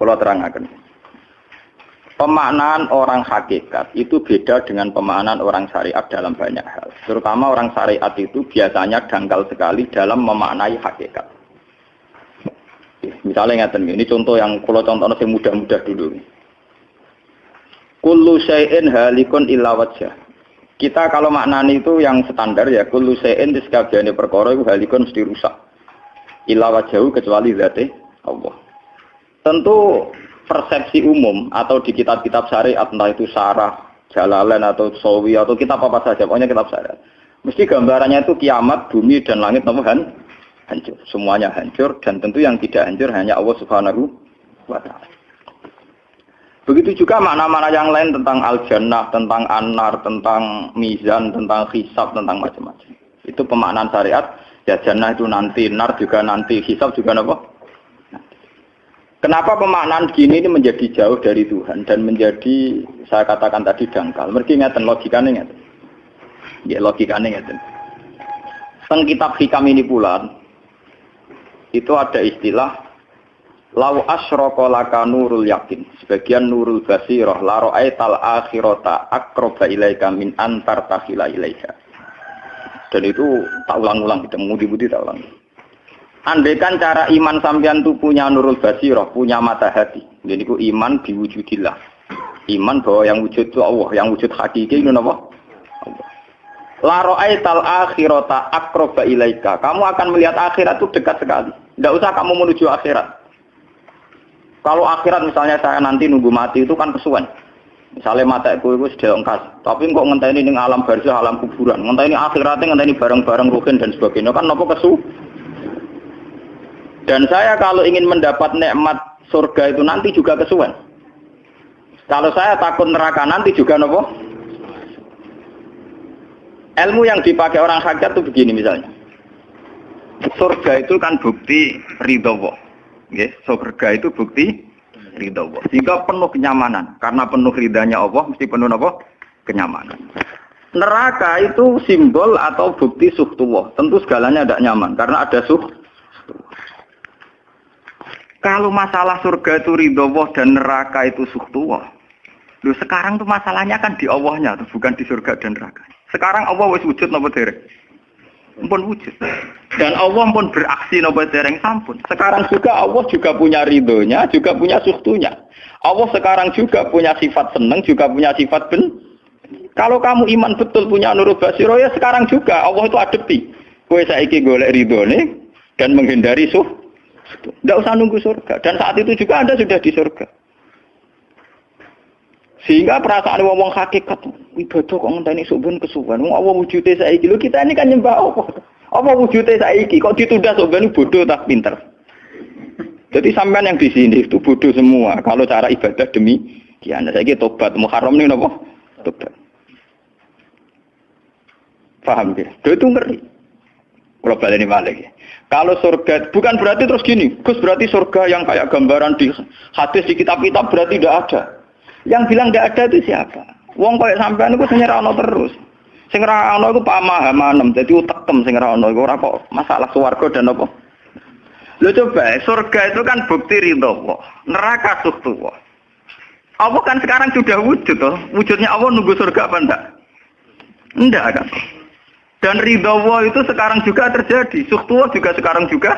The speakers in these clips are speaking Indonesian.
Kalau terangkan. Pemaknaan orang hakikat itu beda dengan pemaknaan orang syariat dalam banyak hal. Terutama orang syariat itu biasanya dangkal sekali dalam memaknai hakikat. Misalnya ngeten, ini contoh yang kalau contohnya yang mudah-mudah dulu. Kullu syai'in halikun illa wajhah. Kita kalau maknani itu yang standar ya, kullu syai'in di sekabiane perkara itu halikun mesti rusak. Illa wajhahu kecuali zate Allah. Tentu persepsi umum atau di kitab-kitab syariat, entah itu Syarah, Jalalain atau Sawi atau kitab apa saja, pokoknya kitab syariat. Mesti gambarannya itu kiamat, bumi dan langit hancur. Semuanya hancur dan tentu yang tidak hancur hanya Allah Subhanahu wa Ta'ala. Begitu juga makna-makna yang lain tentang al-jannah, tentang an-nar, tentang mizan, tentang hisab, tentang macam-macam. Itu pemaknaan syariat. Ya jannah itu nanti, nar juga nanti, hisab juga apa? Kenapa pemaknaan gini ini menjadi jauh dari Tuhan dan menjadi, saya katakan tadi, dangkal. Mereka ngeten logikanya ngeten. Ya logikanya ngeten. Teng kitab hikam ini pula, itu ada istilah lau asyraka laka nurul yakin. Sebagian nurul basirah la ra'aital akhirata aqraba ilaika min antar takhila ilaika. Dan itu tak ulang-ulang, kita mudi-mudi tak ulang. Andaikan cara iman sampean itu punya nurul basirah, punya mata hati. Jadi itu iman diwujudillah. Iman bahwa yang wujud itu Allah, yang wujud hakiki itu apa? Allah. La ra'aital akhirata aqraba ilaika. Kamu akan melihat akhirat itu dekat sekali. Tidak usah kamu menuju akhirat. Kalau akhirat misalnya saya nanti nunggu mati itu kan kesuwen. Misalnya mataku itu sudah engkas, tapi kok ngenteni ning alam barzah, alam kuburan. Ngenteni akhiratnya, ngenteni barang-barang ruhin dan sebagainya kan nopo kesu. Dan saya kalau ingin mendapat nikmat surga itu nanti juga kesuwen. Kalau saya takut neraka nanti juga nopo. Ilmu yang dipakai orang hakikat itu begini misalnya. Surga itu kan bukti ridho Allah. Nggih, surga itu bukti ridho Allah. Sehingga penuh kenyamanan. Karena penuh ridhanya Allah mesti penuh apa? Kenyamanan. Neraka itu simbol atau bukti suhtullah. Tentu segalanya tidak nyaman karena ada Kalau masalah surga itu ridho Allah dan neraka itu suhtullah. Loh sekarang tuh masalahnya kan di Allahnya, bukan di surga dan neraka. Sekarang Allah wis wujud napa dereng? Pun wujud. Dan Allah pun beraksi napa dereng sampun. Sekarang juga Allah juga punya ridhonya, juga punya suhtunya. Allah sekarang juga punya sifat seneng, juga punya sifat Kalau kamu iman betul punya nurul basiro ya sekarang juga Allah itu adepi. Kowe saiki golek ridhone dan menghindari tidak usah nunggu surga. Dan saat itu juga Anda sudah di surga. Sehingga perasaan wong hakikat ibadah kok ngenteni subuh kesuwen. Wong Allah wujude saiki lho kita ini kan nyembah apa? Apa wujude saiki kok ditunda subuh bodoh tak pinter. Jadi sampean yang di sini itu bodoh semua. Kalau cara ibadah demikian. Saiki tobat Muharram niku napa? Tobat. Paham ya? Itu ngeri. Kalau baleni balik ya. Kalau surga bukan berarti terus gini, Gus berarti surga yang kayak gambaran di hadis di kitab-kitab berarti tidak ada. Yang bilang tidak ada itu siapa? Wong kayak sampean itu sing ora ono terus. Sing ora ono iku pamahaman, dadi utekem sing ora ono iku ora kok masalah swarga dan apa. Lho coba, surga itu kan bukti ridho Allah, neraka suhtullah. Allah kan sekarang sudah wujud toh. Wujudnya Allah nunggu surga apa enggak? Enggak kan? Dan ridho Allah itu sekarang juga terjadi. Suhtullah juga sekarang juga.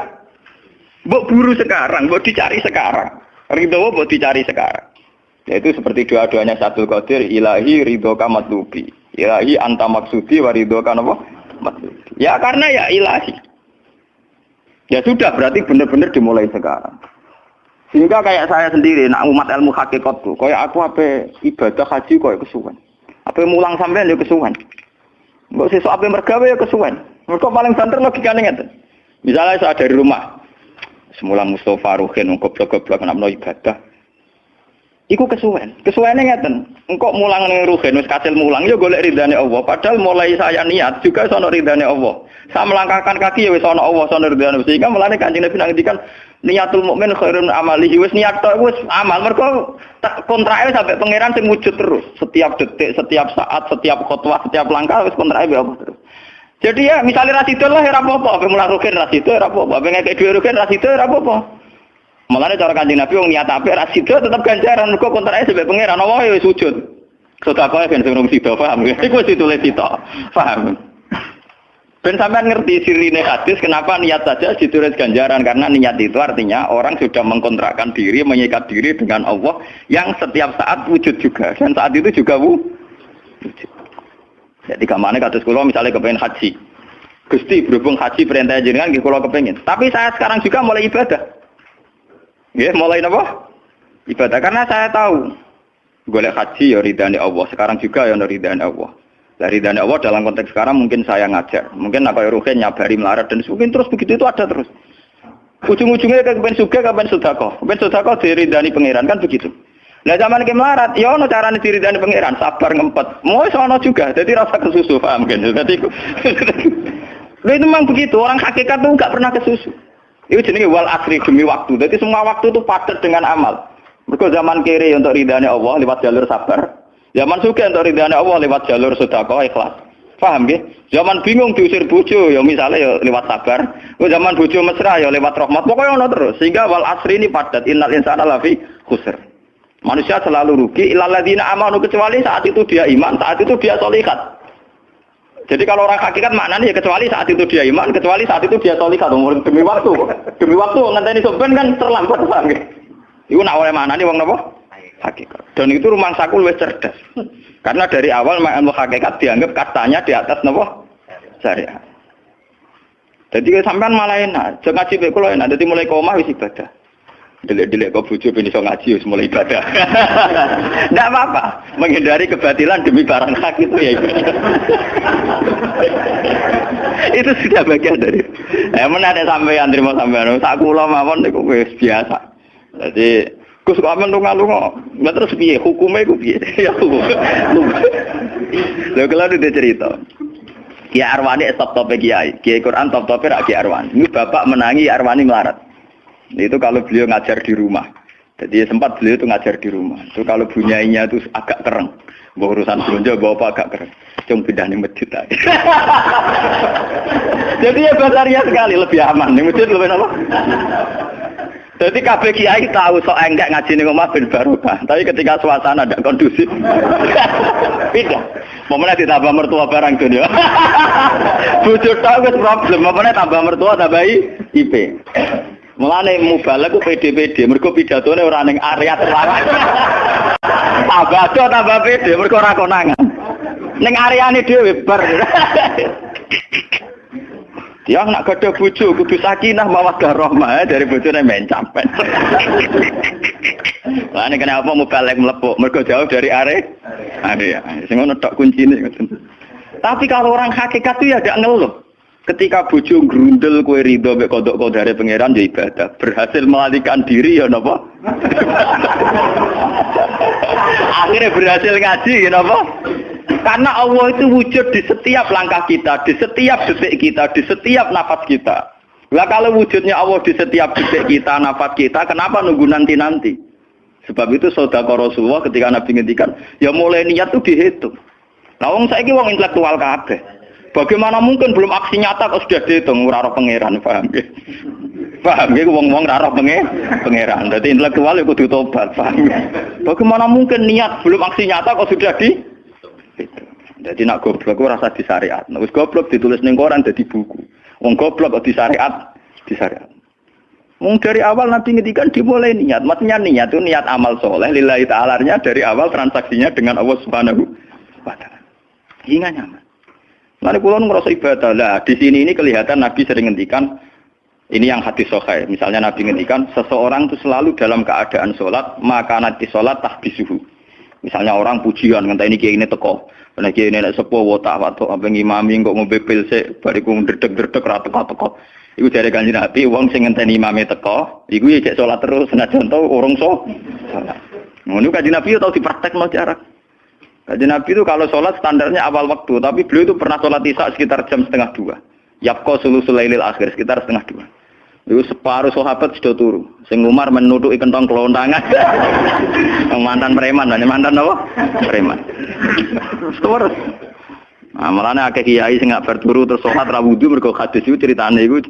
Mbok buru sekarang, mbok dicari sekarang. Ridho Allah mbok dicari sekarang. Yaitu seperti doa-doanya Syaikhul Qadir, ilahi ridhoka matlubi. Ilahi anta maksudi wa ridhoka apa? Matlubi. Ya karena ya ilahi. Ya sudah berarti benar-benar dimulai sekarang. Sehingga kayak saya sendiri, nak umat ilmu hakikat tuh, kayak aku apa ibadah haji kayak kesuwen. Apa mulang sampean ya kesuwen. Mbok sesuk ape mergawe ya kesuwen. Mergo paling banter logikane ngeten. Misalnya saya dari rumah, semula Mustafa Ruhin goblok-goblok namno ibadah. Iku kesuwen. Kesuwene ngeten. Engko mulang ning Ruhin wis kasil mulang ya golek ridane Allah. Padahal mulai saya niat juga sono ridane Allah. Saya melangkahkan kaki ya wis ana Allah sono ridane. Sehingga mulane Kanjeng Nabi ngendikan niatul mukmin khairun amalihi wis niat tok wis amal. Mergo kontrake sampai pangeran sing wujud terus. Setiap detik, setiap saat, setiap khotbah, setiap langkah wis kontrake Allah terus. Jadi ya misalnya ra sido lah ora apa-apa, ape mulang Ruhin ra sido ora apa-apa, ape ngekek dhuwit Ruhin ra sido ora apa-apa. Mulane cara Kanjeng Nabi wong niat apik ra sida tetep ganjaran mergo kontrake sebab pangeran Allah ya sujud. Sedekah ben sing sida paham. Iku wis ditulis sita. Paham. Ben sampean ngerti sirine hadis kenapa niat saja ditulis ganjaran karena niat itu artinya orang sudah mengkontrakkan diri, mengikat diri dengan Allah yang setiap saat wujud juga dan saat itu juga wujud. Jadi kamane kados kula misalnya kepengin haji. Gusti berhubung haji perintah jenengan nggih kula kepengin. Tapi saya sekarang juga mulai ibadah. Nggih, mulai napa? Ibadah karena saya tahu golek haji ya ridane Allah. Sekarang juga ya ridane Allah. Dari ridane Allah dalam konteks sekarang mungkin saya ngajar. Mungkin apa Ruhin nyabari melarat dan mungkin terus begitu itu ada terus. Ujung-ujungnya kepen suga kepen sedekah. Kepen sedekah diridani pangeran kan begitu. Nah zaman ke melarat, ya ono carane diridani pangeran, sabar ngempet. Mau sono juga, jadi rasa kesusu paham kan? Jadi itu memang begitu, orang hakikat tuh enggak pernah kesusu. Itu jenenge wal asri demi waktu. Jadi semua waktu itu padat dengan amal. Mergo zaman kiri untuk ridane Allah lewat jalur sabar. Zaman suka untuk ridane Allah lewat jalur sedekah ikhlas. Paham nggih? Zaman bingung diusir bojo ya misalnya ya lewat sabar. Zaman bojo mesra ya lewat rahmat. Pokoknya ono terus. Sehingga wal asri ini padat. Innal insana lafi khusr. Manusia selalu rugi illal ladzina amanu kecuali saat itu dia iman, saat itu dia sholihat. Jadi kalau orang hakikat maknanya ya kecuali saat itu dia iman, kecuali saat itu dia sholihat. Demi waktu. Demi waktu ngenteni sampean kan terlambat paham nggih. Iku nak oleh maknane wong napa? Hakikat. Dan itu rumah sakul wis cerdas. Karena dari awal ilmu hakikat dianggap katanya di atas napa? Syariat. Jadi sampean malah enak, jangan ngaji mek kula enak, dadi mulai omah wis ibadah. Delek-delek kok bojo ben iso ngaji wis mulai ibadah. Enggak apa-apa, menghindari kebatilan demi barang hak itu ya. Itu sudah bagian dari. Ada sampean terima sampean, sak kula mawon niku wis biasa. Jadi Gus kok amen lunga-lunga. Lah terus piye hukume iku piye? Ya. Lha kalau ada cerita. Kiai Arwani top-tope kiai. Kiai Quran top-tope rak Kiai Arwani. Ini bapak menangi Arwani melarat. Itu kalau beliau ngajar di rumah. Jadi sempat beliau itu ngajar di rumah. Itu kalau bunyainya itu agak kereng. Bawa urusan belanja bawa agak kereng. Cuma pindah di masjid aja. Jadi ya basaria sekali lebih aman. Di masjid lebih apa? Jadi kabeh kiai tahu sok enggak ngaji ning omah ben barokah. Tapi ketika suasana tidak kondusif. Pindah. Momennya ditambah mertua barang dunia. Bujur tak wis problem. Momennya tambah mertua tambah IP. Mulane mubalek ku PD-PD, mergo pidatone ora ning area terlarang. Tambah do tambah PD, mergo ora konangan. Ning areane dhewe bar. Dia nak gadah bojo kudu sakinah mawaddah rahmah dari bojone men campet. Lah nek kenapa mubalek mlepuk, mergo jauh dari area. Sing ngono tok kuncine ngoten. Tapi kalau orang hakikat itu ya gak ngeluh. Ketika bojo grundel kowe ridho mek kodok kodare pangeran ya ibadah. Berhasil melalikan diri ya napa? Akhirnya berhasil ngaji ya napa? Karena Allah itu wujud di setiap langkah kita, di setiap detik kita, di setiap nafas kita. Lah kalau wujudnya Allah di setiap detik kita, nafas kita, kenapa nunggu nanti-nanti? Sebab itu sedekah Rasulullah ketika Nabi ngendikan, ya mulai niat itu dihitung. Nah wong saiki wong intelektual kabeh. Bagaimana mungkin belum aksi nyata kok sudah dihitung ora roh pangeran, paham nggih? Paham nggih wong-wong ora roh pangeran. Dadi intelektual ya kudu tobat, paham nggih? Bagaimana mungkin niat belum aksi nyata kok sudah di Jadi nak goblok ku rasa di syariat. Nek wis goblok ditulis ning koran dadi buku. Wong goblok kok di syariat. Wong dari awal Nabi ngendikan dimulai niat. Maksudnya niat itu niat amal soleh lillahi ta'ala-nya dari awal transaksinya dengan Allah Subhanahu wa taala. Hingga nyaman. Lalu kula ngrasa ibadah lah. Di sini ini kelihatan Nabi sering ngendikan ini yang hadis sahih. Misalnya Nabi ngendikan seseorang itu selalu dalam keadaan sholat, maka nanti sholat tahbisuhu. Misalnya orang pujian ngenteni kiai ini teko. Nek kiai ini nek sepuh watak watuk apa ngimami kok ngombe pil sik bariku ndredeg-ndredeg ra teko-teko. Iku jare Kanjeng Nabi wong sing ngenteni imame teko, iku ya cek sholat terus senajan to urung sholat. Ngono Kanjeng Nabi tau dipraktekno jarak. Kanjeng Nabi itu kalau sholat standarnya awal waktu, tapi beliau itu pernah sholat isya sekitar jam 1:30. Yapqa sulusul lailil akhir sekitar 1:30. Itu separuh sahabat sudah turu. Sing Umar menutuki kentong kelontangan. Mantan preman, mantan apa? Preman. Terus. Nah, malane akeh kiai sing gak berturu terus sholat ra wudu mergo hadis iku critane iku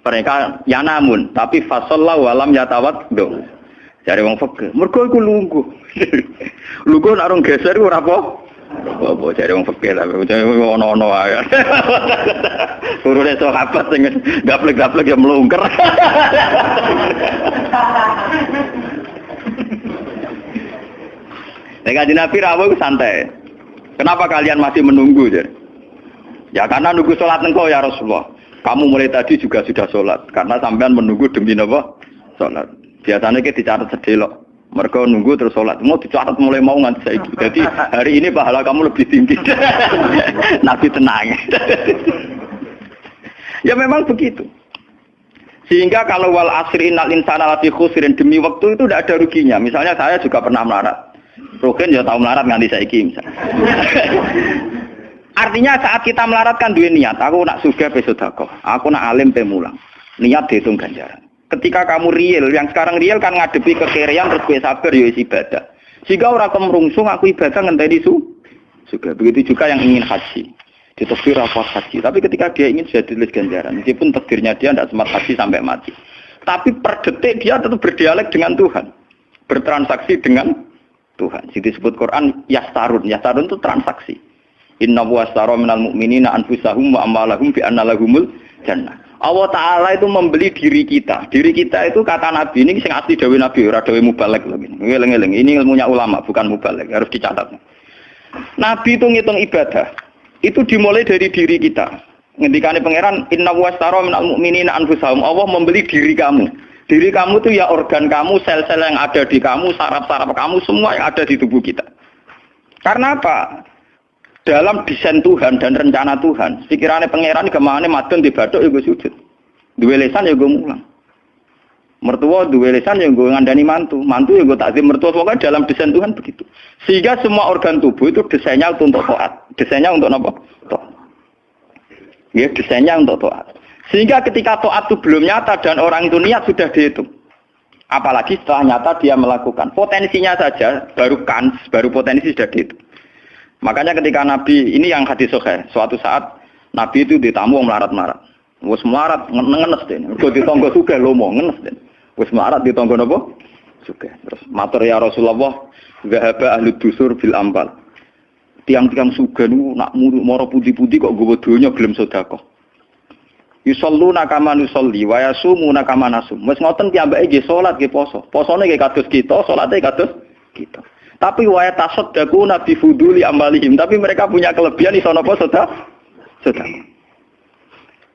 Mereka ya namun, tapi fasallahu alam yatawaddo. Jare wong fikih, mergo iku lungguh. Lungguh nek orang geser iku ora apa. Apa jare wong fikih lah, ono-ono ae. Urune sahabat sing gaplek-gaplek ya mlungker. Nek Nabi rawuh santai. Kenapa kalian masih menunggu, Jar? Ya karena nunggu sholat engkau ya Rasulullah. Kamu mulai tadi juga sudah sholat. Karena sampean menunggu demi apa? Sholat. Biasanya kita dicatat sedelok. Mereka nunggu terus sholat. Mau dicatat mulai mau nganti saiki. Jadi hari ini pahala kamu lebih tinggi. Nabi tenang. Ya memang begitu. Sehingga kalau wal asri innal insana lafi khusrin, demi waktu itu tidak ada ruginya. Misalnya saya juga pernah melarat. Rugen ya tahu melarat nganti saiki misalnya. Artinya saat kita melarat kan duwe niat, aku nak sugih pe sedekah, aku nak alim pe mulang. Niat dihitung ganjaran. Ketika kamu real, yang sekarang real kan ngadepi kekerean terus kowe sabar ya ibadah. Jika ora kemrungsung aku ibadah ngenteni sugih. Begitu juga yang ingin haji. Ditakdir apa haji, tapi ketika dia ingin sudah ditulis ganjaran, meskipun takdirnya dia tidak sempat haji sampai mati. Tapi per detik dia tetap berdialek dengan Tuhan. Bertransaksi dengan Tuhan. Jadi disebut Quran yastarun. Yastarun itu transaksi. Inna wasara minal mu'minina anfusahum wa amwalahum bi anna lahumul jannah. Allah Ta'ala itu membeli diri kita. Diri kita itu kata Nabi ini sing asli dawuh Nabi ora dawuh mubalek lho ngene. Eling-eling, ini ilmunya ulama bukan mubalek, harus dicatat. Nabi itu ngitung ibadah. Itu dimulai dari diri kita. Ngendikane pangeran inna wasara minal mu'minina anfusahum. Allah membeli diri kamu. Diri kamu itu ya organ kamu, sel-sel yang ada di kamu, saraf-saraf kamu semua yang ada di tubuh kita. Karena apa? Dalam desain Tuhan dan rencana Tuhan, pikirannya pangeran kemana madon di badok ya gue sujud, dua lesan ya gue mulang, mertua dua lesan ya gue ngandani mantu ya gue takzim mertua. Pokoknya dalam desain Tuhan begitu. Sehingga semua organ tubuh itu desainnya untuk taat, desainnya untuk apa? Taat. Ya desainnya untuk taat. Sehingga ketika taat itu belum nyata dan orang itu niat sudah dihitung. Apalagi setelah nyata dia melakukan, potensinya saja baru potensi sudah dihitung. Makanya ketika Nabi, ini yang hadis sahih, suatu saat Nabi itu ditamu melarat-marat. Wis melarat ngenes den. Mergo ditangga sugih lomo ngenes den. Wis melarat ditangga napa? Sugih. Terus matur ya Rasulullah, zahaba ahli dusur bil ambal. Tiang-tiang sugih niku nak mara pundi-pundi kok nggawa donya gelem sedekah. Yusalluna kama nusolli wa yasumuna kama nasum. Wis ngoten piyambake nggih salat nggih poso. Posone nggih kados kita, salate kados kita. Tapi waya tasaddaqu nabi fuduli amalihim. Tapi mereka punya kelebihan iso napa sedekah.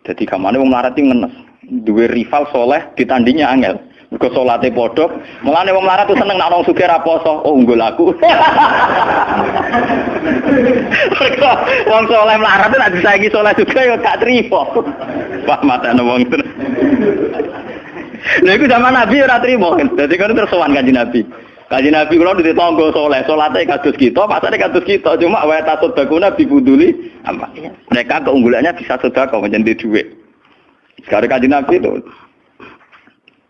Jadi kamane wong melarat iki ngenes. Duwe rival soleh ditandingi angel. Mergo salate padha. Mulane wong melarat tuh seneng nek wong sugih ra poso. Oh unggul aku. Wong soleh melarat nek disaingi soleh juga ya gak trimo. Pak matane wong tenan. Lha iku zaman Nabi ora trimo. Dadi kan terus sowan Kanjeng Nabi. Kanjeng Nabi kula di tangga saleh, salate kados kita, pasane kados kita, cuma wa tasodakuna bibuduli apa. Mereka keunggulannya bisa sedekah menjadi duit. Sekarang Kanjeng Nabi itu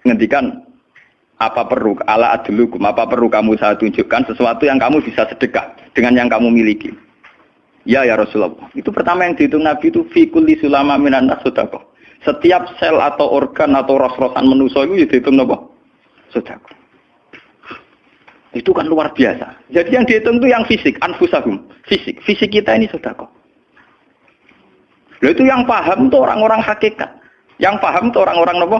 ngendikan apa perlu ala adlukum, apa perlu kamu saya tunjukkan sesuatu yang kamu bisa sedekah dengan yang kamu miliki. Ya Rasulullah. Itu pertama yang dihitung Nabi itu fi kulli sulama minan nas sedekah. Setiap sel atau organ atau ros-rosan manusia itu dihitung apa? Sedekah. Itu kan luar biasa. Jadi yang dihitung itu yang fisik, anfusahum, fisik. Fisik kita ini sedekah. Lalu itu yang paham itu orang-orang hakikat. Yang paham itu orang-orang apa?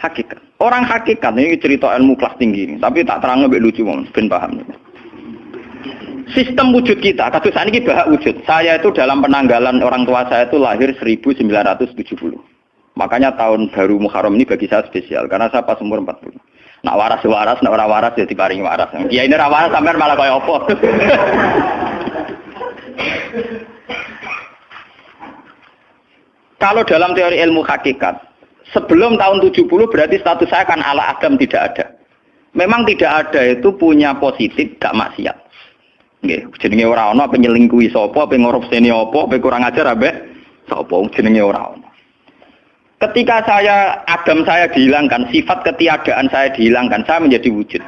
Hakikat. Orang hakikat ini cerita ilmu kelas tinggi ini, tapi tak terang lebih lucu ben paham. Sistem wujud kita, kasus ini bahak wujud. Saya itu dalam penanggalan orang tua saya itu lahir 1970. Makanya tahun baru Muharram ini bagi saya spesial karena saya pas umur 40. Nak waras, nak ora waras ya diparingi waras. Kiai ini ra waras sampean malah kaya apa? Kalau dalam teori ilmu hakikat, sebelum tahun 70 berarti status saya kan ala Adam tidak ada. Memang tidak ada itu punya positif gak maksiat. Nggih, jenenge ora ana penyelingkuhi sapa, pengorupseni apa, kurang ajar ambek sapa jenenge ora ana. Ketika Adam saya dihilangkan, sifat ketiadaan saya dihilangkan, saya menjadi wujud.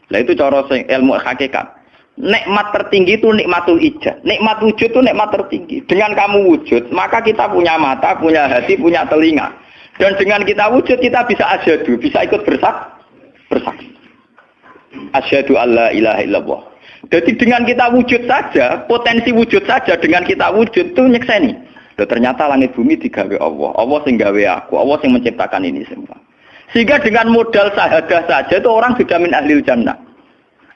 Nah itu cara ilmu hakikat. Nikmat tertinggi itu nikmatul ijad. Nikmat wujud itu nikmat tertinggi. Dengan kamu wujud, maka kita punya mata, punya hati, punya telinga. Dan dengan kita wujud kita bisa asyhadu, bisa ikut bersaksi. Asyhadu alla ilaha illallah. Jadi dengan kita wujud saja, potensi wujud saja dengan kita wujud itu nyekseni. Loh, ternyata langit bumi digawe Allah. Allah sing gawe aku, Allah sing menciptakan ini semua. Sehingga dengan modal syahadah saja itu orang sudah min ahlil jannah.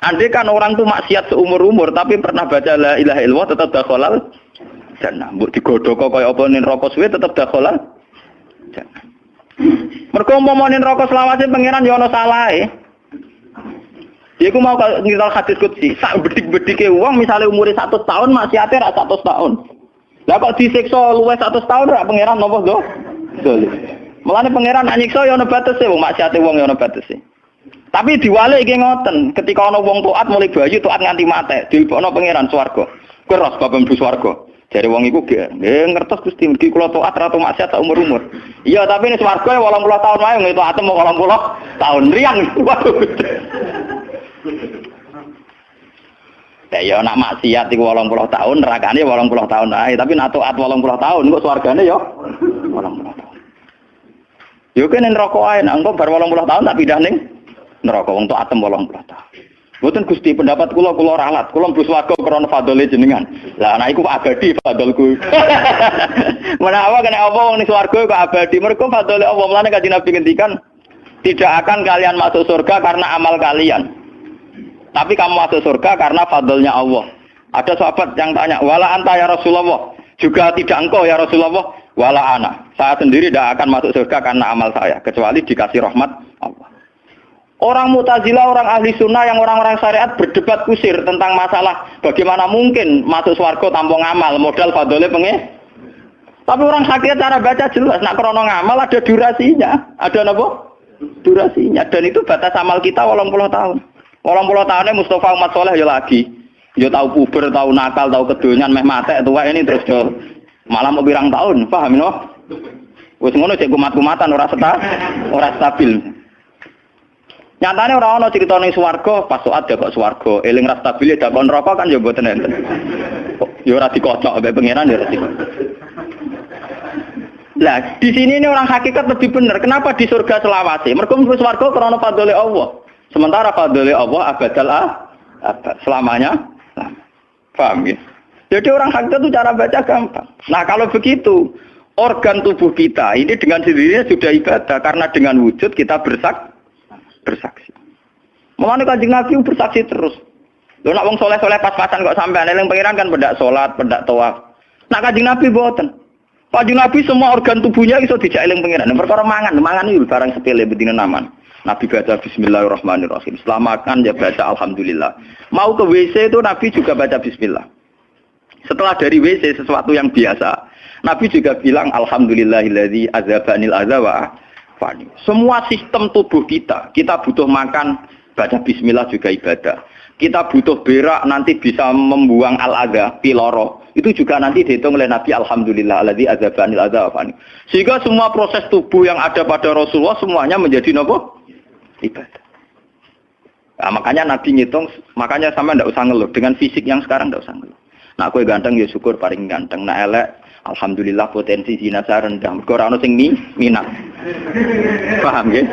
Andai kan orang itu maksiat seumur-umur tapi pernah baca la ilaha illallah tetap dakhalal jannah. Mbok digodhog kaya apa ning neraka suwe tetap dakhalal jannah. Mergo umpama ning neraka selawase pangeran ya ana salahe. Iku mau ngiral hadis qudsi, sak bedik-bedike wong misale umure 100 tahun maksiate ra 100 tahun. Lah kok disiksa luwih 100 tahun ra pangeran napa to? Dolim. Mulane pangeran nyiksa ya ana batese wong maksiate wong ya ana batese. Tapi diwale iki ngoten, ketika ana wong taat mulai bayu taat nganti mate, dilebokno pangeran swarga. Keros bab mlebu swarga. Jare wong iku nggih ngertos Gusti mergi kula taat ra tau maksiat sak umur-umur. Iya, tapi ning swarga 80 tahun wae ngene taat mau 80 tahun riang. Waduh. Ya nak maksiat iku 80 tahun, nerakane 80 tahun ae, tapi nak taat 80 tahun kok swargane ya 80 tahun. Yo kene neraka ae, nek engko bar 80 tahun tak pindah ning neraka wong tok atem 80 tahun. Mboten Gusti pendapat kula ralat, kula mlebu swarga krana fadhole jenengan. Lah anak iku abadi fadholku. Menawa kena apa wong ning swarga kok abadi, mergo fadhole Allah. Mulane Kanjeng Nabi ngendikan, tidak akan kalian masuk surga karena amal kalian. Tapi kamu masuk surga karena fadlnya Allah. Ada sahabat yang tanya, wala anta ya Rasulullah. Juga tidak engkau ya Rasulullah, wala ana. Saya sendiri tidak akan masuk surga karena amal saya, kecuali dikasih rahmat Allah. Orang Mu'tazilah, orang ahli sunnah yang orang-orang syariat berdebat kusir tentang masalah bagaimana mungkin masuk swarga tanpa ngamal, modal fadlnya pengen. Tapi orang hakikat cara baca jelas, nak krono ngamal ada durasinya, ada apa? Durasinya, dan itu batas amal kita 80 tahun. 80 tahunnya Mustafa umat soleh ya lagi. Ya tahu puber, tahu nakal, tahu kedonyan, meh mate tua ini terus do malah mau birang tahun, paham no? Wes ngono cek kumat-kumatan ora stabil. Nyatane ora ana crita ning swarga, pas saat ya kok swarga, eling ra stabil dak kon neraka kan ya mboten enten. Ya ora dikocok mbek pangeran ya ora dikocok. Lah, di sini ini orang hakikat lebih benar. Kenapa di surga selawase? Mergo mlebu swarga krana fadhole Allah. Sementara fadhole Allah abadal abad, selamanya. Paham ya? Jadi orang hakikat itu cara baca gampang. Nah, kalau begitu, organ tubuh kita ini dengan sendirinya sudah ibadah karena dengan wujud kita bersaksi. Mulane Kanjeng Nabi bersaksi terus. Lho nek wong soleh-soleh pas-pasan kok sampean eling pangeran kan pendak salat, pendak tawaf. Nek Kanjeng Nabi mboten. Kanjeng Nabi semua organ tubuhnya iso dijak eling pangeran. Perkara mangan iki barang sepele bedine naman. Nabi baca bismillahirrahmanirrahim. Setelah makan ya baca alhamdulillah. Mau ke WC itu Nabi juga baca bismillah. Setelah dari WC sesuatu yang biasa, Nabi juga bilang alhamdulillahilladzi azhabanil adza wa afani. Semua sistem tubuh kita butuh makan, baca bismillah juga ibadah. Kita butuh berak nanti bisa membuang al-adza, piloro. Itu juga nanti dihitung oleh Nabi alhamdulillahilladzi azhabanil adza wa afani. Sehingga semua proses tubuh yang ada pada Rasulullah semuanya menjadi apa? Ibadah. Nah, makanya Nabi ngitung, makanya sama ndak usah ngeluh dengan fisik yang sekarang ndak usah ngeluh. Nah, kowe ganteng ya syukur paling ganteng. Nah, elek alhamdulillah potensi zina rendah. Mergo ora ono sing minat. Paham nggih?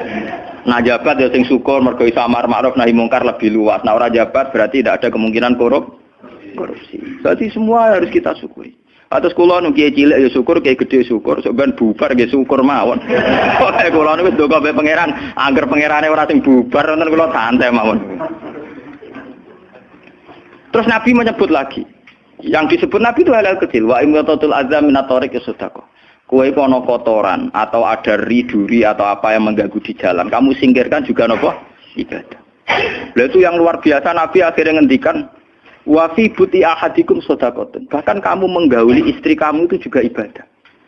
Nah, jabat ya sing syukur mergo iso amar ma'ruf nahi mungkar lebih luas. Nah, ora jabat berarti tidak ada kemungkinan korupsi. Berarti semua harus kita syukuri. Atus kula nu kiye cilik ya syukur, kiye gedhe syukur, sok ben bubar nggih syukur mawon. Pokoke kula niku ndonga mbek pangeran, angger pangerane ora sing bubar wonten kula santai mawon. Terus Nabi menyebut lagi. Yang disebut Nabi itu hal-hal kecil. Wa imatatul azza min at-tariq sedekah. Kowe kono kotoran atau ada duri atau apa yang mengganggu di jalan, kamu singkirkan juga napa? Ibadah. Lah itu yang luar biasa Nabi akhirnya ngendikan wa fi buti ahadikum sedekatun. Bahkan kamu menggauli istri kamu itu juga ibadah.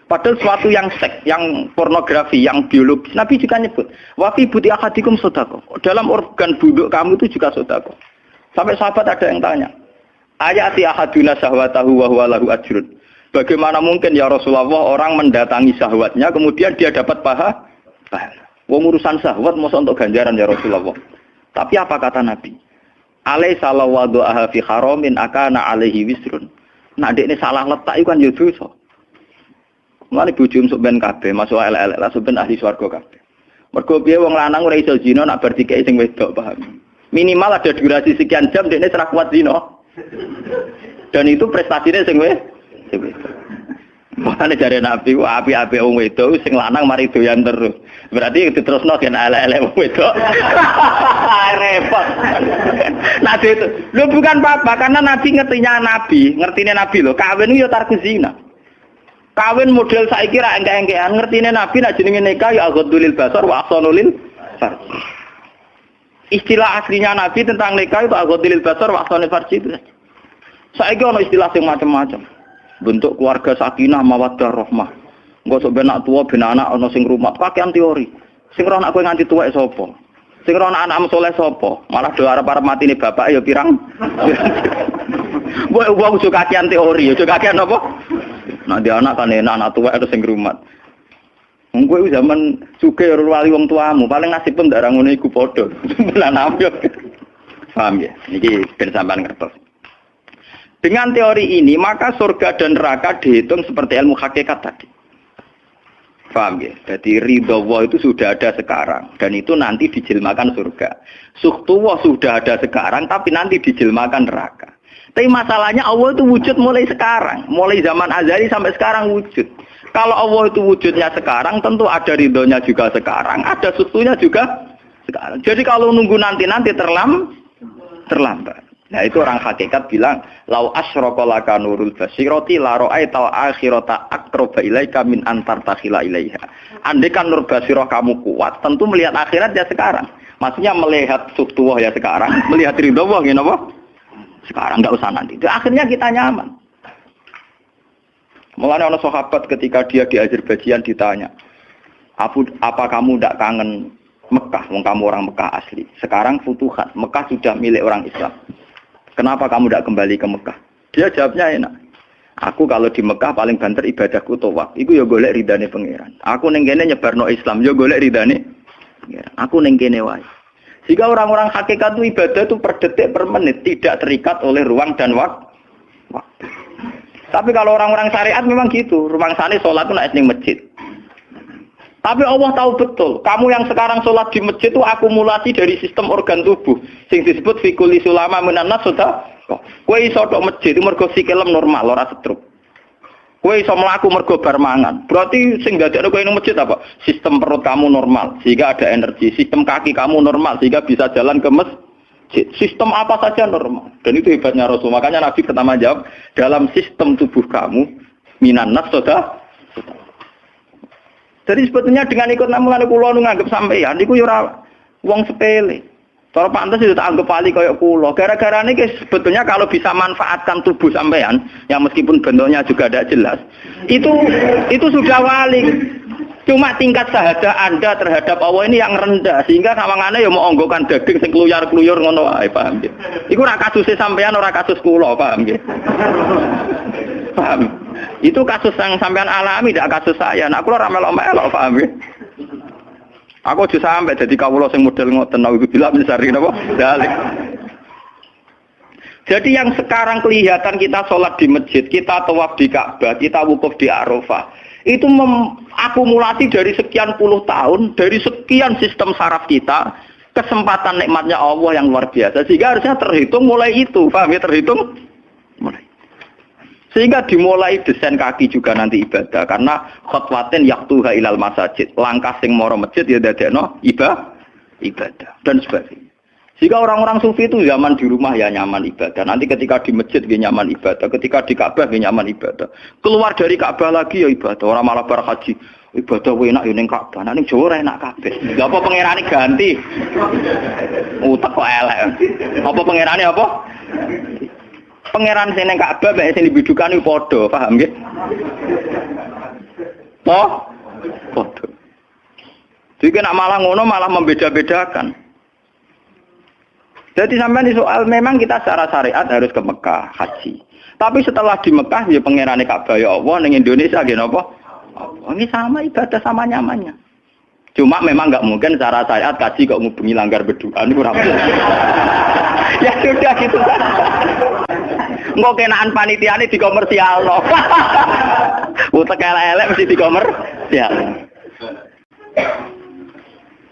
Padahal suatu yang seks, yang pornografi, yang biologis, Nabi juga nyebut wa fi buti ahadikum sedekah. Dalam organ buduk kamu itu juga sedekah. Sampai sahabat ada yang tanya, ayati ahaduna syahwatahu wa huwa lahu ajrun. Bagaimana mungkin ya Rasulullah orang mendatangi syahwatnya kemudian dia dapat pahala? Wong urusan syahwat masa untuk ganjaran ya Rasulullah. Tapi apa kata Nabi? Alaysa lawadha'a fi haramin akana alaihi wisrun. Nah, dekne salah letak iku kan ya dosa. Mulane bojomu sok ben kabeh, masuk elek-elek lah sok ben ahli swarga kabeh. Mergo piye wong lanang ora iso zina nak bar dikeki sing wedok, paham. Minimal ada durasi sekian jam dekne ora kuat zina. Dan itu prestasinya sing wedok. Mulane jare Nabi ku api-api wong wedok sing lanang mari doyan terus. Berarti diterusno gen elek-elek wong wedok. Repot. Nabi itu, lu bukan apa-apa karena Nabi ngertine Nabi lho, kawin yo tarku zina. Kawin model saiki ra engke-engkean, ngertine Nabi nek jenenge nikah ya aghadulil basar wa ahsanulil farj. Istilah aslinya Nabi tentang nikah itu aghadulil basar wa ahsanul farj itu. Saiki ono istilah sing macam-macam. Bentuk keluarga sakinah mawaddah rahmah. Engko sok ben anak tuwa ben anak ana sing rumat, kakean teori. Sing ora anak kowe nganti tuwek sapa? Sing ora anak saleh sapa? Malah do arep-arep matine bapak ya pirang. Mbok wong suka kakean teori, aja kakean apa? Nah dia anak kan enak, anak tua itu sing rumat. Engko zaman sugih ora wali wong tuamu, paling nasib pun ndak ra ngono iku padha. Lan ambyok. Paham ya? Niki ben sampean ngertos. Dengan teori ini, maka surga dan neraka dihitung seperti ilmu hakikat tadi. Paham ya? Jadi ridho Allah itu sudah ada sekarang dan itu nanti dijelmakan surga. Suhtullah sudah ada sekarang tapi nanti dijelmakan neraka. Tapi masalahnya Allah itu wujud mulai sekarang, mulai zaman azali sampai sekarang wujud. Kalau Allah itu wujudnya sekarang, tentu ada ridhonya juga sekarang, ada sutunya juga sekarang. Jadi kalau nunggu nanti terlambat. Nah itu orang hakikat bilang, lau asyraka laka nurul basirati la ra'aital akhirata aqraba ilaika min antar takhila ilaiha. Andai kan nur basirah kamu kuat, tentu melihat akhirat ya sekarang. Maksudnya melihat sutuwah ya sekarang, melihat ridho Allah ya apa? Sekarang nggak usah nanti. Akhirnya kita nyaman. Mulanya orang sahabat ketika dia di Azerbaijan ditanya, apa kamu tidak kangen Mekah? Wong kamu orang Mekah asli. Sekarang futuhat, Mekah sudah milik orang Islam. Kenapa kamu tidak kembali ke Mekah? Dia jawabnya enak. Aku kalau di Mekah paling banter ibadahku tawaf. Iku ya golek ridane pangeran. Aku ning kene nyebarno Islam, ya golek ridane pangeran. Aku ning kene wae. Jika orang-orang hakikat itu ibadah itu per detik per menit tidak terikat oleh ruang dan waktu. Tapi kalau orang-orang syariat memang gitu, ruang sana sholat itu naik di masjid. Tapi Allah tahu betul, kamu yang sekarang sholat di masjid itu akumulasi dari sistem organ tubuh, sing disebut fikuli sulama menanas sudah. Kue iso tok masjid itu mergo sikilem normal, ora stroke. Kue iso mlaku mergo bar mangan. Berarti sing dadekno kowe ning masjid apa? Sistem perut kamu normal sehingga ada energi, sistem kaki kamu normal sehingga bisa jalan ke masjid. Sistem apa saja normal. Dan itu hebatnya Rasul. Makanya Nabi pertama jawab, dalam sistem tubuh kamu minan nas sudah. Jadi sebetulnya dengan ikut namulan kula nu nganggep sampeyan niku ya ora wong sepele. Cara pantes itu tak anggap wali kaya kula. Gara-gara niki sebetulnya kalau bisa manfaatkan tubuh sampean yang meskipun bentuknya juga tidak jelas, itu sudah wali. Cuma tingkat sahaja Anda terhadap Allah ini yang rendah sehingga sawangane ya mau onggokan daging sing kluyar-kluyur ngono wae, paham nggih. Iku ora kasuse sampean ora kasus kula, paham nggih. Paham. Itu kasus yang sampean alami, tidak kasus saya. Nah, kula ora melok-melok, paham nggih. Aku aja sampe dadi kawula sing model ngoten nawi bila mencari napa? Dalik. Jadi yang sekarang kelihatan kita sholat di masjid, kita tawaf di Ka'bah, kita wukuf di Arafah, itu akumulasi dari sekian puluh tahun, dari sekian sistem saraf kita, kesempatan nikmatnya Allah yang luar biasa. Sehingga harusnya terhitung mulai itu, paham ya, terhitung mulai. Sehingga dimulai desain kaki juga nanti ibadah, karena khotwatin yaktuha ilal masajid, langkah sing moro masjid ya dadekno ibadah dan sebagainya. Jika orang-orang sufi itu zaman di rumah ya nyaman ibadah. Nanti ketika di masjid dia nyaman ibadah. Ketika di Ka'bah dia nyaman ibadah. Keluar dari Ka'bah lagi ya ibadah. Orang malah bar haji. Ibadah enak ya ning Ka'bah. Nah ning Jawa enak kabeh. Lha apa pangerane ganti? Utek kok elek. Apa pangerane apa? Pangeran sing ning Ka'bah mek sing dibidukani padha, paham nggih? Padha. Jadi nak malah ngono malah membeda-bedakan. Jadi sampai di soal memang kita secara syariat harus ke Mekah haji. Tapi setelah di Mekah ya pangerane Ka'bah ya Allah ning Indonesia nggih napa? Ini sama ibadah sama nyamannya. Cuma memang enggak mungkin secara syariat kaji kok ngubungi langgar berdoa niku ora. Ya sudah gitu. Engko kenaan panitiane dikomersialno. Utek elek mesti dikomersial.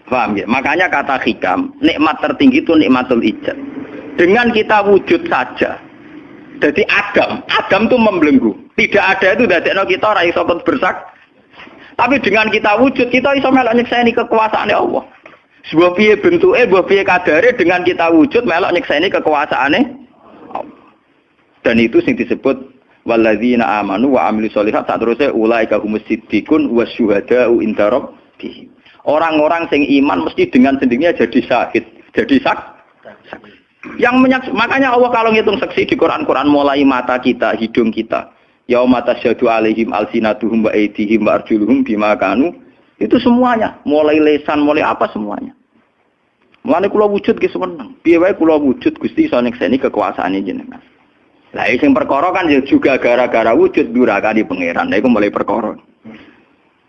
Paham ya? Makanya kata hikam, nikmat tertinggi itu nikmatul ijab. Dengan kita wujud saja. Jadi Adam itu membelenggu. Tidak ada itu dadekno kita ora iso bersak. Tapi dengan kita wujud, kita iso melok nyekseni kekuasaan Allah. Sebuah piye bentuke, sebuah piye kadare dengan kita wujud melok nyekseni kekuasaane Allah. Dan itu sing disebut walladzina amanu wa amilus sholihat saterusé ulaika humus siddiqun wasyuhada'u inda rabbihim. Orang-orang sing iman mesti dengan sendirinya jadi syahid, jadi saksi. Makanya Allah kalau ngitung saksi di Quran mulai mata kita, hidung kita, yauma tasyhadu alaihim alsinatuhum wa aydihim wa arjuluhum bima kanu, itu semuanya, mulai lesan, mulai apa semuanya. Mulane kula wujud ki seneng. Piye wae kula wujud Gusti iso nekseni kekuasaane jenengan. Lah sing perkara kan juga gara-gara wujud durakane pangeran. Lha iku mulai perkara.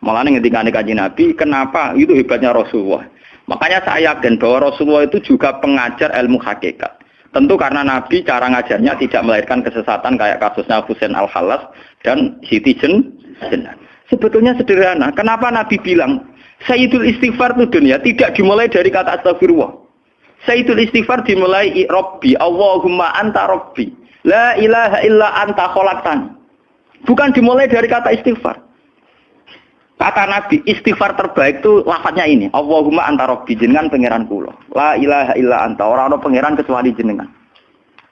Mulane ngendikane Kanjeng Nabi, kenapa itu hebatnya Rasulullah. Makanya saya yakin bahwa Rasulullah itu juga pengajar ilmu hakikat. Tentu karena Nabi cara ngajarnya tidak melahirkan kesesatan kayak kasusnya Husain Al-Khallas dan Siti Jenar. Sebetulnya sederhana. Kenapa Nabi bilang Sayyidul Istighfar itu dunia tidak dimulai dari kata astagfirullah. Sayyidul Istighfar dimulai Rabbi, Allahumma anta Rabbi, la ilaha illa anta khalaqtani. Bukan dimulai dari kata istighfar. Kata Nabi, istighfar terbaik itu lafadznya ini. Allahumma anta Rabbi, jenengan pangeran kula. La ilaha illa anta, ora ana pangeran kecuali jenengan.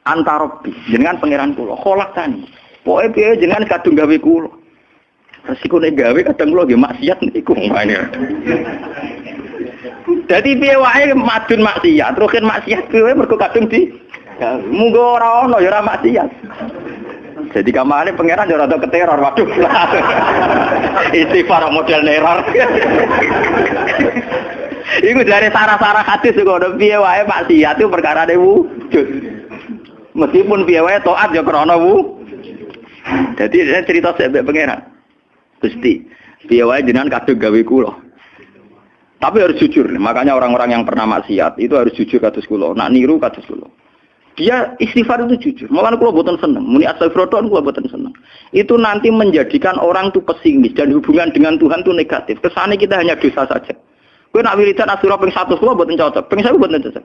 Anta Rabbi, jenengan pangeran kula. Khalaqtani. Pokoke piye jenengan kadung gawe kula. Resiko nek gawe kadang kula nggih maksiat niku ngene. Dadi piye wae madun maksiat, rukin maksiat piye mergo kadung di munggo ora ana ya ora maksiat. Jadi kamane pangeran yo rada keteror, waduh. Istighfar model neror. Iku dari sarah-sarah hadis kok ono piye wae maksiat itu perkarane wujud. Meskipun piye wae taat yo krana Jadi cerita sebab pangeran. Gusti, piye wae jenengan kadung gawe kula. Tapi harus jujur. Makanya orang-orang yang pernah maksiat itu harus jujur kados kula. Nak niru kados kula. Dia istighfar itu jujur. Malah kula boten seneng. Muni astagfirullah kula boten seneng. Itu nanti menjadikan orang itu pesimis dan hubungan dengan Tuhan itu negatif. Kesane kita hanya dosa saja. Kowe nak wiridan asura ping 100 kula boten cocok. Ping 1000 boten cocok.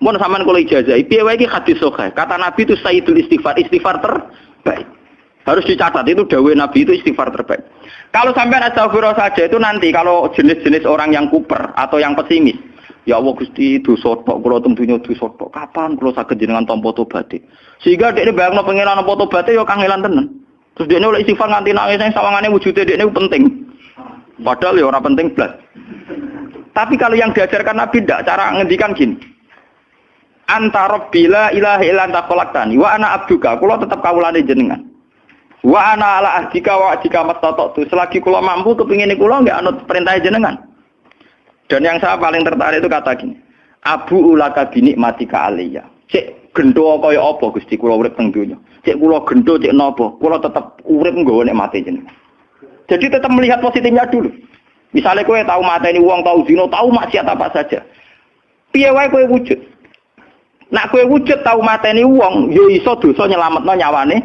Mun sampean kula ijazah, piye wae iki hadis sahih. Kata Nabi itu sayyidul istighfar terbaik. Harus dicatat itu dawuh Nabi itu istighfar terbaik. Kalau sampean astagfirullah saja itu nanti kalau jenis-jenis orang yang kuper atau yang pesimis. Ya Allah Gusti dosa tok kula tentunya dosa tok. Kapan kula saged jenengan tampa tobaté? Sehingga dekne bayangno pengenan tampa tobaté ya kangelan tenan. Terus dekne oleh istighfar nganti nangis sing sawangane wujude dekne penting. Padahal ya ora penting blas. Tapi kalau yang diajarkan Nabi ndak, cara ngendikan gini. Anta Rabbi la ilaha illa anta khalaqtani wa ana abduka. Kula tetep kawulane jenengan. Wa ana ala ahdika wa ahdika mastata'tu. Selagi kula mampu kepingine kula nggak anut perintah jenengan. Dan yang saya paling tertarik itu kata gini, Abu ulaka binikmatika aliyya. Cek gendo kaya apa Gusti kula urip teng donya. Cek kula gendo cek napa, kula tetep urip nggawa nikmate jenengan. Jadi tetap melihat positifnya dulu. Misalnya kowe tahu mateni wong, tahu zina, tahu maksiat apa saja. Piye wae kowe wujud. Nak kowe wujud tahu mateni wong, yo iso dosa nyelametno nyawane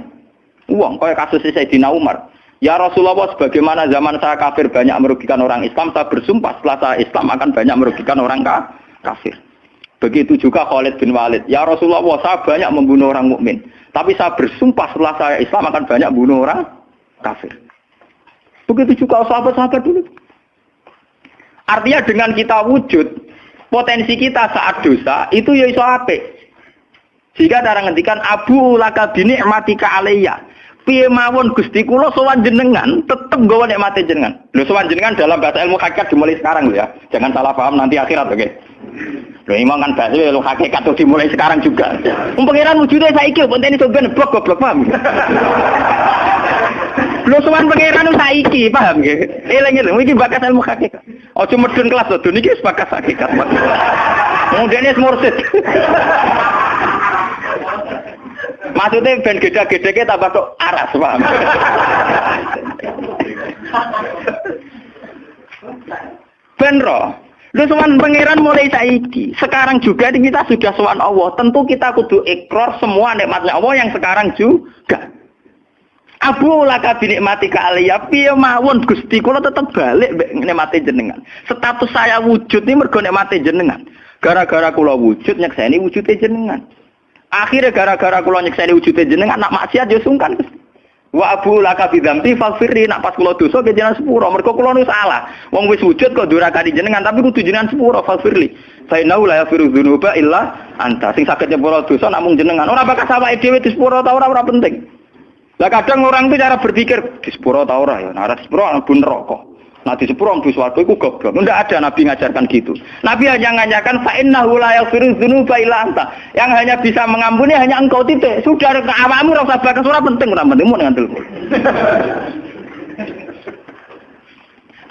wong. Kaya kasus Sayyidina Umar. Ya Rasulullah, sebagaimana zaman saya kafir banyak merugikan orang Islam, saya bersumpah setelah saya Islam akan banyak merugikan orang kafir. Begitu juga Khalid bin Walid. Ya Rasulullah, saya banyak membunuh orang mukmin, tapi saya bersumpah setelah saya Islam akan banyak membunuh orang kafir. Begitu juga sahabat-sahabat dulu. Artinya dengan kita wujud, potensi kita saat dosa itu ya iso apik. Jika ada ngendikan Abu laka binikmatika alayya. Piye mawon Gusti kula sowan jenengan tetep nggawa nikmate jenengan. Lho sowan jenengan dalam bahasa ilmu hakikat dimulai sekarang lho ya. Jangan salah paham nanti akhirat oke. Lho imam kan bahasa ilmu hakikat tuh dimulai sekarang juga. Pengiran wujude saiki pentene sampeyan goblok paham. Lho sowan pengiran saiki paham nggih. Eling-eling iki bakas ilmu hakikat. Aja medun kelas lho niki wis bakas hakikat. Mudene mursid. Maksudnya ben gede-gedeke tambah tok aras, paham? Ben ro, Lho sowan pangeran mulai saiki. Sekarang juga kita sudah sowan Allah. Tentu kita kudu ikrar semua nikmatnya Allah yang sekarang juga. Abu laka binikmati ka aliyah piye mawon Gusti kula tetep balik nikmati jenengan. Status saya wujud ini mergo nikmati jenengan. Gara-gara kula wujud nyekseni wujude jenengan. Akhirnya gara-gara kula nyekseni wujude jenengan nak maksiat yo sungkan Gusti. Wa abu laka bidzambi faghfirli nak pas kula dosa ke jenengan sepuro mergo kula nu salah. Wong wis wujud kok durakani jenengan tapi kudu jenengan sepuro faghfirli. Fa innahu la yaghfiru dzunuba illa anta. Sing saged nyepuro dosa namung jenengan. Ora bakal awake dhewe disepuro ta ora penting. Lah kadang orang itu cara berpikir di sepuro ta ora ya, nah di sepuro mlebu neraka. Nah di sepuro mlebu swarga iku goblok. Enggak ada nabi ngajarkan gitu. Nabi hanya ngajarkan fa innahu la yaghfiru dzunuba illa anta. Yang hanya bisa mengampuni hanya engkau titik. Sudah awakmu ora usah bakas ora penting ora penting dengan ilmu.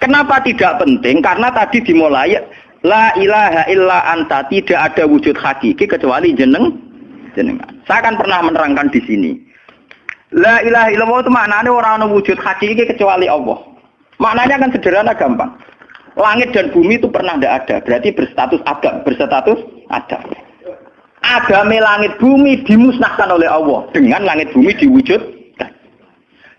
Kenapa tidak penting? Karena tadi dimulai la ilaha illa anta, tidak ada wujud hakiki kecuali jenengan. Saya akan pernah menerangkan di sini. La ilaha illallah itu maknanya orang yang wujud hakiki kecuali Allah. Maknanya kan sederhana gampang. Langit dan bumi itu pernah tidak ada. Berarti berstatus adam. Agame langit bumi dimusnahkan oleh Allah. Dengan langit bumi diwujudkan.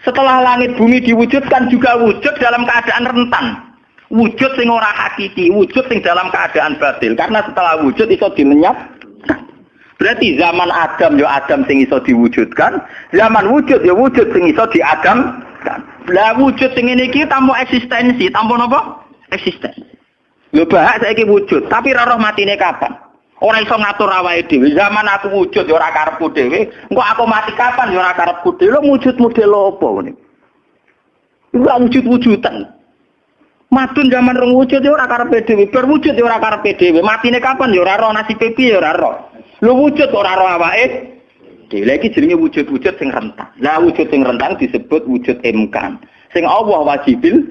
Setelah langit bumi diwujudkan juga wujud dalam keadaan rentan. Wujud sing ora hakiki. Wujud sing dalam keadaan batil. Karena setelah wujud itu dilenyap. Berarti zaman Adam ya Adam sing iso diwujudkan, zaman wujud ya wujud sing iso diadamkan. Lah wujud sing ngene iki tanpa eksistensi, tanpa napa? Eksistensi. Lho bahak saiki wujud, tapi ora roh matine kapan? Ora iso ngatur awake dhewe. Zaman aku wujud ya ora karepku dhewe, engko aku mati kapan ya ora karepku dhewe. Lho wujud model apa ngene? Iku wujud-wujudan. Madun zaman rong wujud ya ora karepe dhewe, berwujud ya ora karepe dhewe. Matine kapan ya ora roh, nasibe piye ya ora roh. Lu wujud ora roh awake dhewe. Lha iki jenenge wujud-wujud sing rentang. Lah wujud sing rentang disebut wujud imkan. Sing Allah wajibil.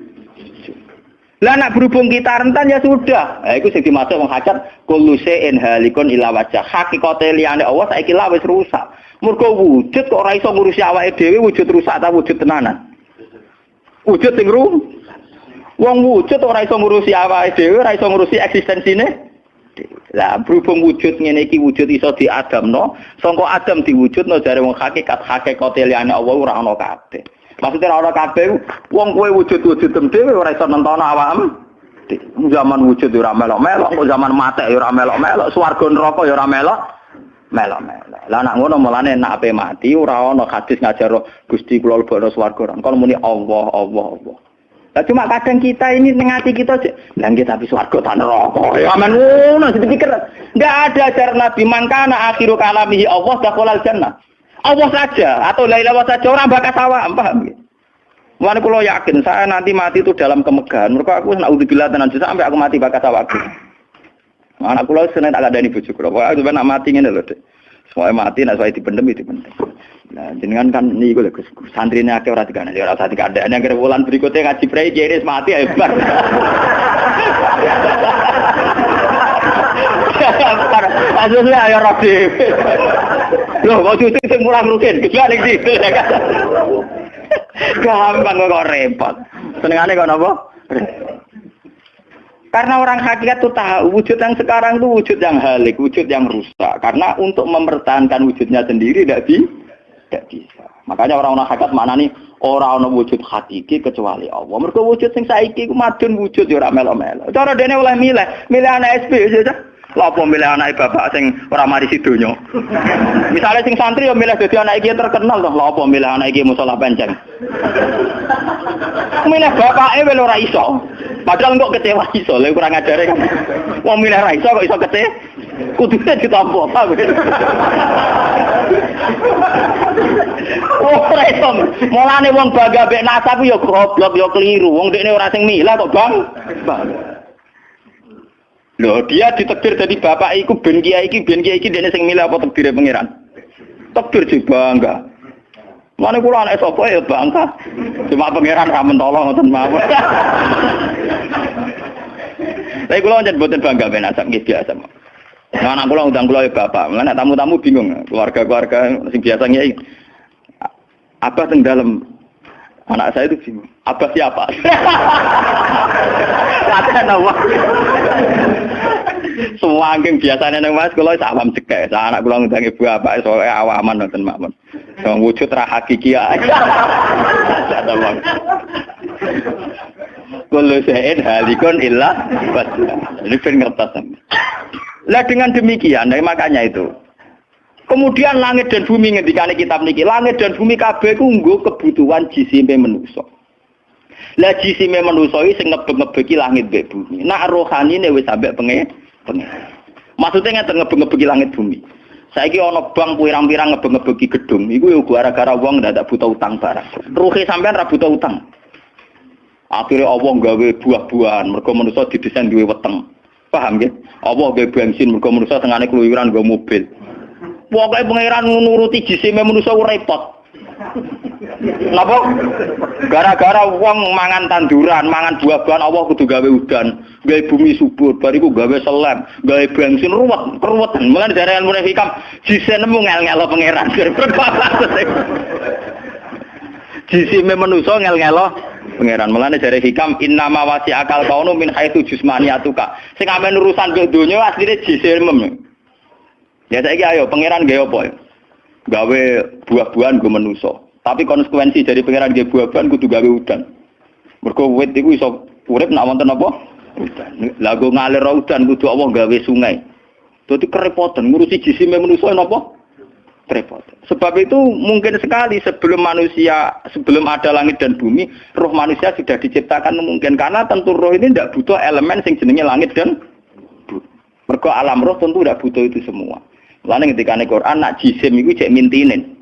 Lah nek berhubung kita rentan ya sudah. Lah iku sing dimaksud wong hajat kullu shay'in halikun ila wajh. Hakikate liyane Allah saiki lah wis rusak. Mergo wujud kok ora iso ngurusi awake dhewe, wujud rusak ta wujud tenanan. Wujud sing rusak. Wong wujud ora iso ngurusi awake dhewe, ora iso ngurusi eksistensine. Lah berhubung wujud ngene iki wujud iso diadamno, sangka Adam diwujudno jare wong hakikate liyane Allah ora ana kabeh. Maksudnya ora ana kabeh wong kowe wujud-wujud dhewe ora iso nentono awakmu. Zaman wujud ora melok-melok, kok zaman mate ya ora melok-melok, swarga neraka ya ora melok-melok. Lah nek ngono mulane nek ape mati ora ana hadis ngajar Gusti kula lebokno swarga. Kon muni Allah. Lah cuma kadang kita ini ngati kita lah nggih tapi swarga ta neraka. Ya amen ngono dipikir. Enggak ada ajaran Nabi mangkana akhiru kalamihi Allah dakhalal jannah. Allah saja atau la ilaha saja orang bakas awak, paham nggih? Mulane kula yakin saya nanti mati itu dalam kemegahan. Mergo aku naudzubillah tenan sampai aku mati bakas awakku. Anak kula seneng tak ladani bojo kula. Pokoke sampe nak mati ngene lho, Dik. Semoga mati nek saya dipendem itu penting. Nah, jenengan kan niku lho Gus. Santrine akeh ora dikandani, ora usah dikandani. Yang bulan berikutnya ngaji prei kiris mati hebat. Asline ayo ora dhewe. Lho, kok cucu sing mulang rugen, gejala ning situ. Gampang kok repot. Senengane kok napa? Karena orang hakikat itu tahu wujud yang sekarang itu wujud yang halik, wujud yang rusak. Karena untuk mempertahankan wujudnya sendiri tidak bisa. Makanya orang-orang hakikat mana nih orang-orang wujud hakiki kecuali Allah. Mereka wujud yang saiki ku madun wujud ya ora melo-melo. Cara dene oleh milih anak SP aja. Lha apa milih anak bapak sing ora mari sidonya. Misalnya sing santri ya milih dadi anak iki terkenal toh. Lha apa milih anak iki musala penceng. Milih bapake wel ora iso. Padahal kok kecewa iso, lha kurang ajare kan. Wong milih ra iso kok iso kecewa. Kudune ditampa apa. Oh, ora iso. Mulane wong bangga mek nasab yo goblok yo keliru. Wong dekne ora sing milah kok, Bang. Loh, dia ditekdir jadi bapak iku ben kiai iki dekne sing milah apa tekdire pangeran. Tekdir sih bangga. Mane kula anak sapa ya bangga. Cuma pangeran ra mentolo ngoten mawon. Lha kula njen boten bangga ben asap nggih biasa. Nah, anak kula undang kula ya bapak. Lah tamu-tamu bingung, keluarga-keluarga sing biasa ngiyai. Apa teng dalem Anak saya itu bingung. Abah siapa? Latihan apa? Semua angking biasanya nang Mas kula awam cekek. Anak kula ngundang ibu bapak soalnya awaman nonton makmun. Wong wujud ra hakiki ae. Kullu shay'in halikun illa wajhah. Ini ben ngertos. Lah dengan demikian, makanya itu. Kemudian langit dan bumi ngendikane kitab niki, langit dan bumi kabeh ku nggo kebutuhan jisime manusa. Lah jisime manusa iki sing ngebeg-ngebegi langit mbek bumi. Nak rohanine wis sampe pengen. Maksudnya ngeten ngebeg-ngebegi langit bumi. Saiki ana bank pirang-pirang ngebeg-ngebegi gedung, iku yo gara-gara wong ndak buta utang barang. Ruhe sampean ra buta utang. Akhire Allah gawe buah-buahan, mergo manusa didesain duwe weteng. Paham nggih? Allah gawe bensin mergo manusa tengane keluyuran nggo mobil. Pokoke pangeran nuruti jisime manusa repot. Napa? Gara-gara wong mangan tanduran, mangan buah-buahan Allah kudu gawe udan, gawe bumi subur, bariku gawe selam, gawe bensin ruwetan. Mulane jare ilmu hikam jisine nemu ngel-ngelo pangeran. Jisime manusa ngel-ngelo pangeran. Mulane jare hikam innama wasi akal kaunu min haitsu jismaniyatuka. Sing amen urusan ke donya asline jisime. Ya saiki ayo pangeran gawe apa? Gawe buah-buahan go manusa. Tapi konsekuensi dari pangeran gawe buah-buahan kudu gawe udan. Mergo wit iku iso urip nek wonten apa? Udan. Lah go ngalir udan kudu Allah gawe sungai. Dadi kerepotan ngurusi jisime manusa napa? Repot. Sebab itu mungkin sekali sebelum ada langit dan bumi, roh manusia sudah diciptakan mungkin karena tentu roh ini tidak butuh elemen sing jenenge langit dan bumi. Mergo alam roh tentu tidak butuh itu semua. Mulane ketika ning Quran nak jisim iku cek mintinen.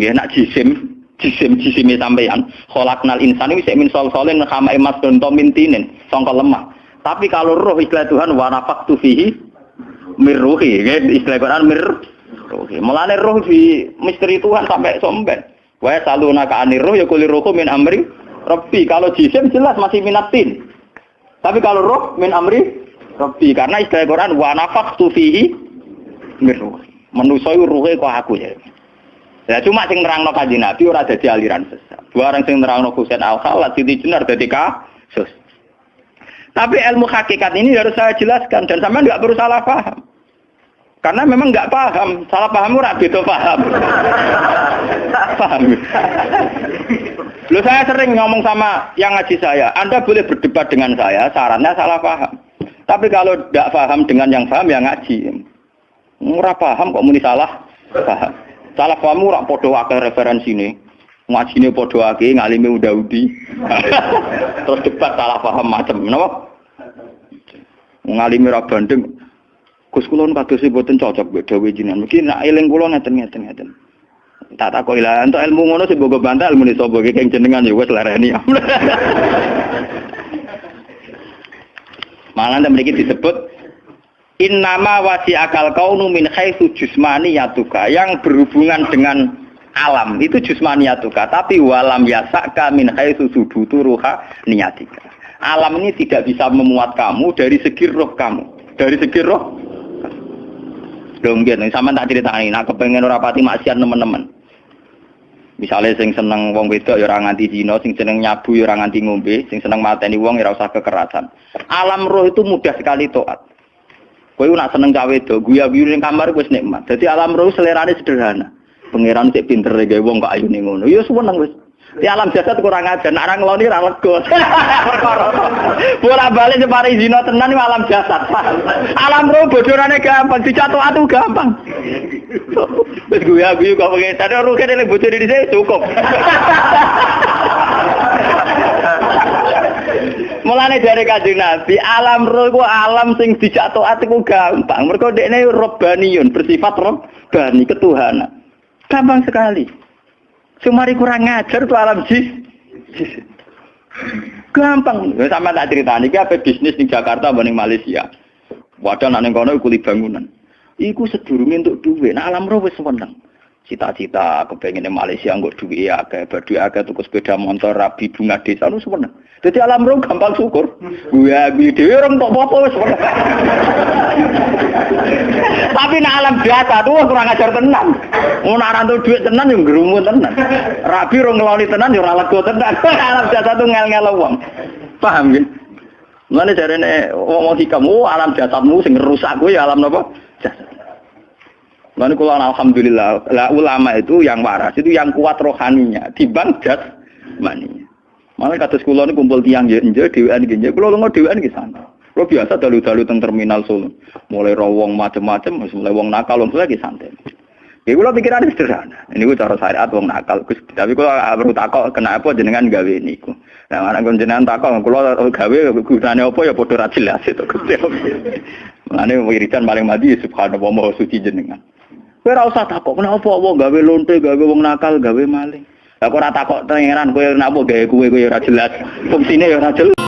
Ya nak jisim sampeyan. Khalaqnal insana iku cek min solsolin khama emas donto mintinen, sangka lemah. Tapi kalau roh istilah Tuhan wa nafaqtu fihi mir ruhi, ya istilah Quran mir ruhi. Mulane roh di misteri Tuhan sampai somben. Wa saluna ka anir ruh ya kulir ruhu min amri rabbi. Kalau jisim jelas masih minatin. Tapi kalau roh min amri rabbi karena istilah Quran wa nafaqtu fihi miruh. Manusa iku ruhe kok aku ya. Ya cuma sing nerangno Kanjeng Nabi ora dadi aliran sesat. Barang sing nerangno Husain Al-Khalat Siti Jenar dadi kasus. Tapi ilmu hakikat ini harus saya jelaskan dan sampean enggak perlu salah paham. Karena memang enggak paham, salah paham ora beda paham. Paham. Loh saya sering ngomong sama yang ngaji saya, Anda boleh berdebat dengan saya, sarannya salah paham. Tapi kalau tidak paham dengan yang paham ya ngaji. Ora paham kok muni salah paham. Salah paham ora padha akeh referensine. Ngajine padha akeh, ngalime unda-undi. Terus debat salah paham macam napa? Ngalime ra bandeng. Gus kula kados mboten cocok mbek dawuh jenengan. Mungkin nek eling kula ngeten. Tak takoki lah entuk ilmu ngono sing mbok bantah ilmu sapa iki keng jenengan ya wis lereni. Malah mriki disebut innama wasi akal kaunu min haitsu jismaniyatuka yang berhubungan dengan alam itu jismaniyatuka tapi walam yasaka min haitsu subutu ruha niyatika. Alam ini tidak bisa memuat kamu dari segi roh kamu. Dari segi roh. Lho nggih sampean tak critani nek kepengin ora pati maksiat teman-teman. Misalnya sing seneng wong wedok ya ora nganti zina, sing seneng nyabu ya ora nganti ngombe, sing seneng mateni wong ya ora usah kekerasan. Alam roh itu mudah sekali taat. Kowe nak seneng cawe wedok, guyu-guyu ning kamar wis nikmat. Dadi alam roh selerane sederhana. Pangeran sik pinter gawe wong kok ayune ngono. Ya seneng wis. Di alam jasad kurang ajar, nak ra ngloni ra lega. Perkara. Bola-balik separi zina tenan iki alam jasad. Alam roh bodorane gampang, dicatu atu gampang. Wis guyu-guyu kok pengen sadar roh kene bocor dhisik cukup. Mulane dari Kanjeng Nabi, alam roh iku alam sing dijak taat iku gampang. Mergo dekne robbaniyun, bersifat robbani, ketuhanan. Gampang sekali. Sumari kurang ngajar tuh alam jis. Gampang. Sama tak critani iki ape bisnis ning Jakarta mbek ning Malaysia. Wadah nang kono iku bangunan. Iku sedurunge entuk dhuwit. Nah alam roh wis seneng. cita-cita kepengen Malaysia nggak duit akeh, berduit akeh tuku sepeda motor rabi bunga desa lu sebenarnya. Jadi alam rom gampang syukur. Gue dhewe orang tok apa wis. Tapi nek alam biasa tuh kurang ajar tenan. Mun ora entuk duit tenan yo ngrumu tenan. Rabi ora ngeloni tenan yo ora lega tenan. Alam biasa tuh ngel-ngel wong. Paham nggih? Mulane jarene wong hikamu alam jasadmu sing rusak kuwi alam napa? Jasad. Lalu kalau alhamdulillah, ulama itu yang waras, itu yang kuat rohaninya, dibanding jasmaninya. Malah kados kula niku kumpul tiyang nggih dhewean nggih. Kula lunga dhewean ki sana. Kula biasa dalu-dalu teng terminal Solo. Mulai rawong macam-macam, mulai wong nakal wong lagi santai. Ya kula pikirane sederhana. Niku cara syariat wong nakal. Tapi kula perlu takok kenapa jenengan gawe niku. Nah, ana jenengan takok kula gawe gunane apa ya padha ra jelas itu Gusti. Mane wiridan paling mati subhanallah maha suci jenengan. Kowe ora usah takok kenapa wong gawe lonte, gawe wong nakal, gawe maling. Lah kok ora takok pangeran kowe napa gawe kowe ora jelas. Fungsine ya ora jelas.